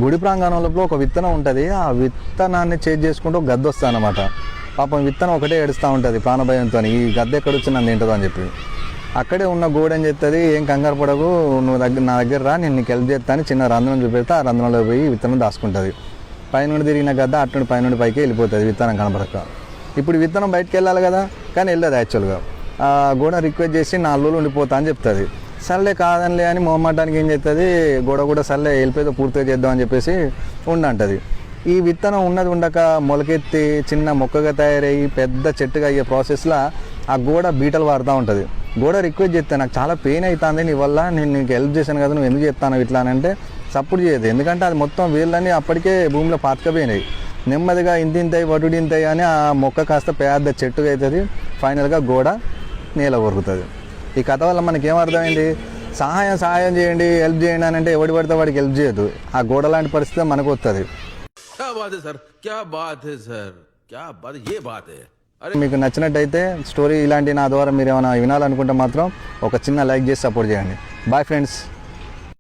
గుడి ప్రాంగణంలో ఒక విత్తనం ఉంటుంది. ఆ విత్తనాన్ని చేజ్ చేసుకుంటూ ఒక గద్ద వస్తుంది అనమాట. పాపం విత్తనం ఒకటే ఏడుస్తూ ఉంటుంది ప్రాణభయంతో, ఈ గద్ద ఎక్కడొచ్చి నన్ను తింటుందో అని చెప్పి. అక్కడే ఉన్న గోడ ఏం చెప్తుంది, ఏం కంగారు పడకు, నువ్వు నా దగ్గర రా, నేను నీకు హెల్ప్ చేస్తాను, చిన్న రంధ్రం చూపెడితే ఆ రంధ్రంలో పోయి విత్తనం దాచుకుంటుంది. పైనుండి తిరిగిన గద్ద అటు పైనుండి పైకి వెళ్ళిపోతుంది విత్తనం కనబడక. ఇప్పుడు విత్తనం బయటకు వెళ్ళాలి కదా, కానీ వెళ్ళదు యాక్చువల్గా. ఆ గోడ రిక్వెస్ట్ చేసి 4 రోజులు ఉండిపోతా అని చెప్తుంది. సర్లే కాదనిలే అని మొహమాటానికి ఏం చేస్తుంది, గోడ కూడా సర్లే వెళ్ళిపోతే పూర్తిగా చేద్దామని చెప్పేసి ఉండంటది. ఈ విత్తనం ఉన్నది ఉండక మొలకెత్తి చిన్న మొక్కగా తయారయ్యి పెద్ద చెట్టుగా అయ్యే ప్రాసెస్లో ఆ గోడ బీటలు వాడుతూ ఉంటుంది. గోడ రిక్వెస్ట్ చేస్తే నాకు చాలా పెయిన్ అవుతుంది నీ వల్ల, నేను నీకు హెల్ప్ చేశాను కదా, నువ్వు ఎందుకు చెప్తాను ఇట్లా అని అంటే సపోర్ట్ చేయదు. ఎందుకంటే అది మొత్తం వేళ్ళని అప్పటికే భూమిలో పాతకపోయినాయి. నెమ్మదిగా ఇంతింతాయి వటుడింతాయి అని ఆ మొక్క కాస్త పెద్ద చెట్టుగా అవుతుంది. ఫైనల్గా గోడ నేల కొరుకుతుంది. ఈ కథ వల్ల మనకేం అర్థమైంది, సహాయం చేయండి, హెల్ప్ చేయండి అని అంటే ఎవడి పడితే వాడికి హెల్ప్ చేయదు. ఆ గోడ లాంటి పరిస్థితి మనకు వస్తుంది. మీకు నచ్చినట్టయితే స్టోరీ ఇలాంటి నా ద్వారా మీరు ఏమైనా వినాలనుకుంటే మాత్రం ఒక చిన్న లైక్ చేసి సపోర్ట్ చేయండి. Bye friends.